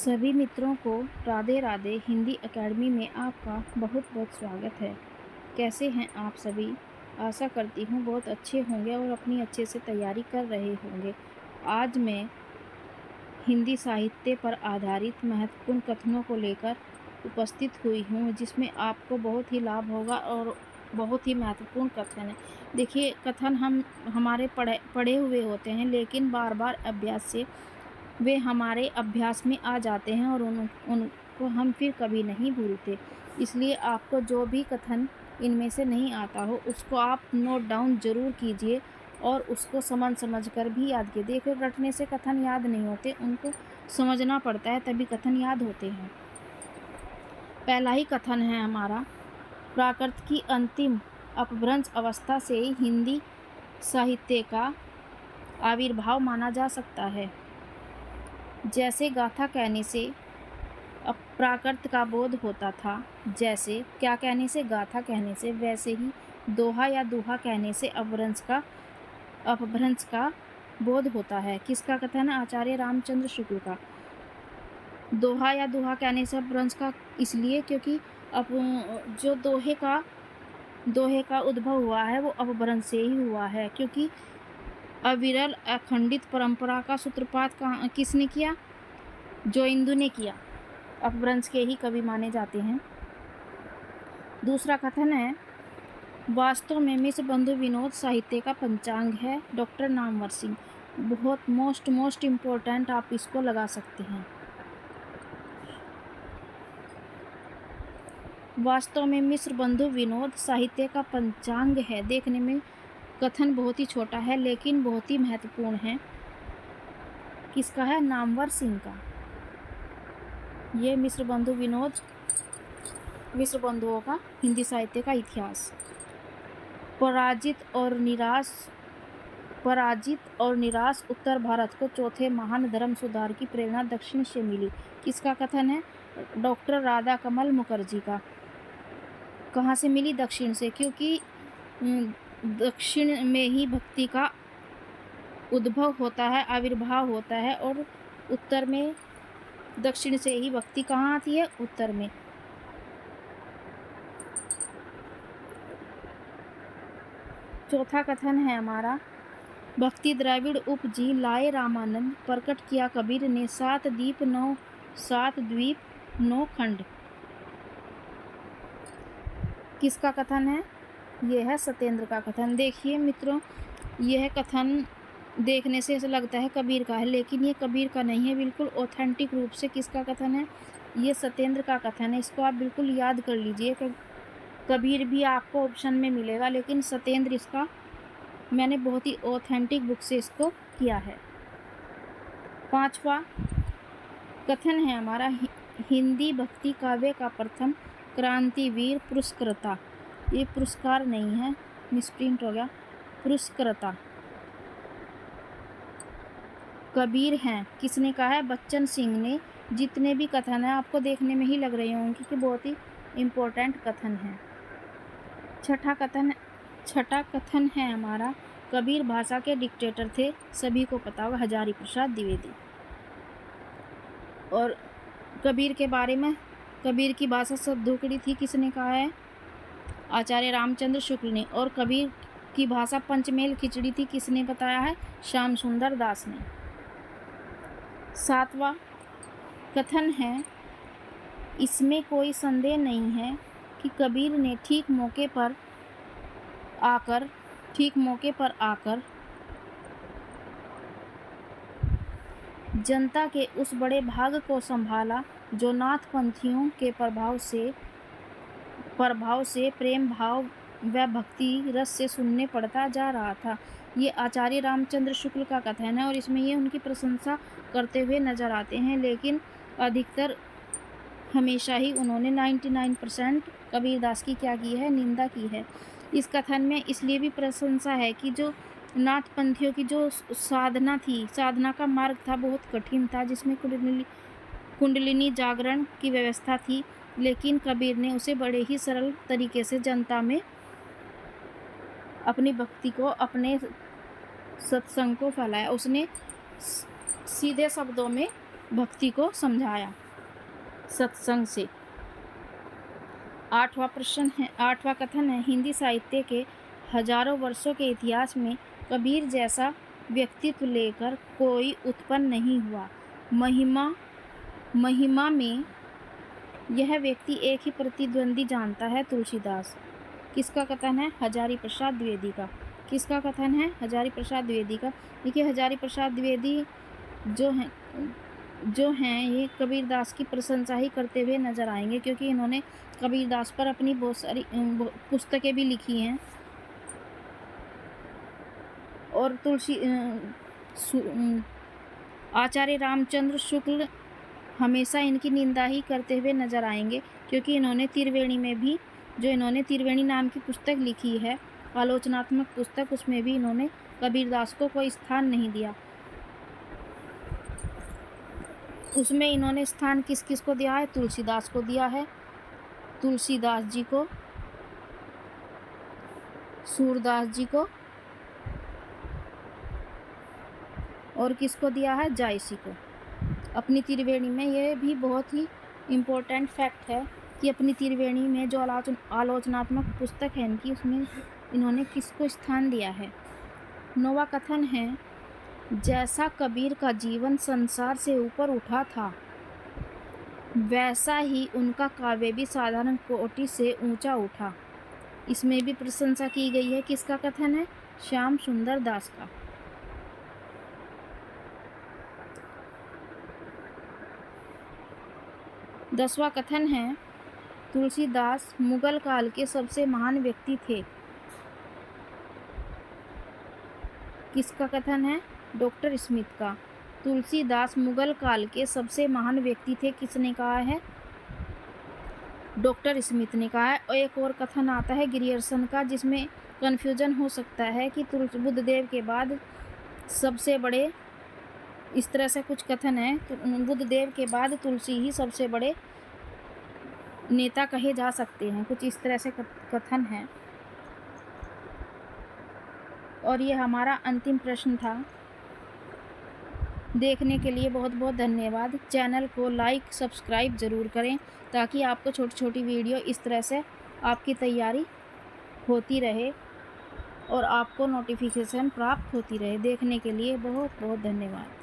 सभी मित्रों को राधे राधे। हिंदी एकेडमी में आपका बहुत बहुत स्वागत है। कैसे हैं आप सभी? आशा करती हूँ बहुत अच्छे होंगे और अपनी अच्छे से तैयारी कर रहे होंगे। आज मैं हिंदी साहित्य पर आधारित महत्वपूर्ण कथनों को लेकर उपस्थित हुई हूँ, जिसमें आपको बहुत ही लाभ होगा और बहुत ही महत्वपूर्ण कथन है। देखिए, कथन हमारे पढ़े हुए होते हैं, लेकिन बार बार अभ्यास से वे हमारे अभ्यास में आ जाते हैं और उनको हम फिर कभी नहीं भूलते। इसलिए आपको जो भी कथन इनमें से नहीं आता हो, उसको आप नोट डाउन ज़रूर कीजिए और उसको समझ कर भी याद कीजिए। देखो, रटने से कथन याद नहीं होते, उनको समझना पड़ता है, तभी कथन याद होते हैं। पहला ही कथन है हमारा, प्राकृत की अंतिम अपभ्रंश अवस्था से ही हिंदी साहित्य का आविर्भाव माना जा सकता है। जैसे गाथा कहने से प्राकृत का बोध होता था, जैसे क्या कहने से, गाथा कहने से, वैसे ही दोहा या दुहा कहने से अपभ्रंश का बोध होता है। किसका कथन है? आचार्य रामचंद्र शुक्ल का। दोहा या दुहा कहने से अपभ्रंश का इसलिए क्योंकि जो दोहे का उद्भव हुआ है वो अपभ्रंश से ही हुआ है, क्योंकि अविरल अखंडित परंपरा का सूत्रपात किसने किया? जोइंदू ने किया। अपभ्रंश के ही कवि माने जाते हैं। दूसरा कथन है, वास्तव में मिश्र बंधु विनोद साहित्य का पंचांग है। डॉक्टर नामवर सिंह। बहुत मोस्ट इम्पोर्टेंट, आप इसको लगा सकते हैं। वास्तव में मिश्र बंधु विनोद साहित्य का पंचांग है। देखने में कथन बहुत ही छोटा है, लेकिन बहुत ही महत्वपूर्ण है। किसका है? नामवर सिंह का। ये मिश्र बंधुओं का हिंदी साहित्य का इतिहास। पराजित और निराश उत्तर भारत को चौथे महान धर्म सुधार की प्रेरणा दक्षिण से मिली। किसका कथन है? डॉक्टर राधा कमल मुखर्जी का। कहाँ से मिली? दक्षिण से, क्योंकि दक्षिण में ही भक्ति का उद्भव होता है, आविर्भाव होता है, और उत्तर में, दक्षिण से ही भक्ति कहाँ आती है? उत्तर में। चौथा कथन है हमारा, भक्ति द्रविड़ उपजी लाए रामानंद, प्रकट किया कबीर ने सात द्वीप नौ खंड। किसका कथन है? यह है सत्येंद्र का कथन। देखिए मित्रों, यह कथन देखने से ऐसा लगता है कबीर का है, लेकिन ये कबीर का नहीं है। बिल्कुल ऑथेंटिक रूप से किसका कथन है? ये सत्येंद्र का कथन है। इसको आप बिल्कुल याद कर लीजिए। कबीर भी आपको ऑप्शन में मिलेगा, लेकिन सत्येंद्र इसका, मैंने बहुत ही ऑथेंटिक बुक से इसको किया है। पांचवा कथन है हमारा, हिंदी भक्ति काव्य का प्रथम क्रांतिवीर पुरस्कृता। ये पुरस्कार नहीं है, मिसप्रिंट हो गया, पुरस्कृता कबीर हैं। किसने कहा है? बच्चन सिंह ने। जितने भी कथन है आपको देखने में ही लग रहे होंगे कि बहुत ही इम्पोर्टेंट कथन है। छठा कथन है हमारा, कबीर भाषा के डिक्टेटर थे, सभी को पता होगा, हजारी प्रसाद द्विवेदी। और कबीर के बारे में, कबीर की भाषा सद्दुकड़ी थी, किसने कहा है? आचार्य रामचंद्र शुक्ल ने। और कबीर की भाषा पंचमेल खिचड़ी थी, किसने बताया है? श्याम सुंदर दास ने। सातवां कथन है, इसमें कोई संदेह नहीं है कि कबीर ने ठीक मौके पर आकर जनता के उस बड़े भाग को संभाला जो नाथपंथियों के प्रभाव से प्रेम भाव व भक्ति रस से सुनने पड़ता जा रहा था। ये आचार्य रामचंद्र शुक्ल का कथन है और इसमें ये उनकी प्रशंसा करते हुए नजर आते हैं, लेकिन अधिकतर हमेशा ही उन्होंने 99% कबीरदास की क्या की है? निंदा की है। इस कथन में इसलिए भी प्रशंसा है कि जो नाथपंथियों की जो साधना थी, साधना का मार्ग था, बहुत कठिन था, जिसमें कुंडलिनी जागरण की व्यवस्था थी, लेकिन कबीर ने उसे बड़े ही सरल तरीके से जनता में अपनी भक्ति को, अपने सत्संग को फैलाया। उसने सीधे शब्दों में भक्ति को समझाया सत्संग से। आठवां कथन है, हिंदी साहित्य के हजारों वर्षों के इतिहास में कबीर जैसा व्यक्तित्व लेकर कोई उत्पन्न नहीं हुआ। महिमा में यह व्यक्ति एक ही प्रतिद्वंदी जानता है, तुलसीदास। किसका कथन है? हजारी प्रसाद द्विवेदी का। किसका कथन है? हजारी प्रसाद द्विवेदी का। देखिए, हजारी प्रसाद द्विवेदी जो हैं ये कबीरदास की प्रशंसा ही करते हुए नजर आएंगे, क्योंकि इन्होंने कबीरदास पर अपनी बहुत सारी पुस्तकें भी लिखी हैं। और आचार्य रामचंद्र शुक्ल हमेशा इनकी निंदा ही करते हुए नजर आएंगे, क्योंकि इन्होंने त्रिवेणी में भी, जो इन्होंने त्रिवेणी नाम की पुस्तक लिखी है, आलोचनात्मक पुस्तक, उसमें भी इन्होंने कबीरदास को कोई स्थान नहीं दिया। उसमें इन्होंने स्थान किस किस को दिया है? तुलसीदास को दिया है, तुलसीदास जी को, सूरदास जी को, और किसको दिया है? जायसी को। अपनी त्रिवेणी में, ये भी बहुत ही इम्पोर्टेंट फैक्ट है कि अपनी त्रिवेणी में जो आलोचनात्मक पुस्तक है इनकी, उसमें इन्होंने किसको स्थान दिया है। 9वां कथन है, जैसा कबीर का जीवन संसार से ऊपर उठा था, वैसा ही उनका काव्य भी साधारण कोटि से ऊंचा उठा। इसमें भी प्रशंसा की गई है। किसका कथन है? श्याम सुंदर दास का। 10वां कथन है, तुलसीदास मुगल काल के सबसे महान व्यक्ति थे। किसका कथन है? डॉक्टर स्मिथ का। तुलसीदास मुगल काल के सबसे महान व्यक्ति थे। किसने कहा है? डॉक्टर स्मिथ ने कहा है। और एक और कथन आता है ग्रियर्सन का, जिसमें कन्फ्यूजन हो सकता है कि बुद्धदेव के बाद सबसे बड़े, इस तरह से कुछ कथन है, तो बुद्धदेव के बाद तुलसी ही सबसे बड़े नेता कहे जा सकते हैं, कुछ इस तरह से कथन है। और ये हमारा अंतिम प्रश्न था। देखने के लिए बहुत बहुत धन्यवाद। चैनल को लाइक सब्सक्राइब ज़रूर करें, ताकि आपको छोटी छोटी वीडियो इस तरह से आपकी तैयारी होती रहे और आपको नोटिफिकेशन प्राप्त होती रहे। देखने के लिए बहुत बहुत धन्यवाद।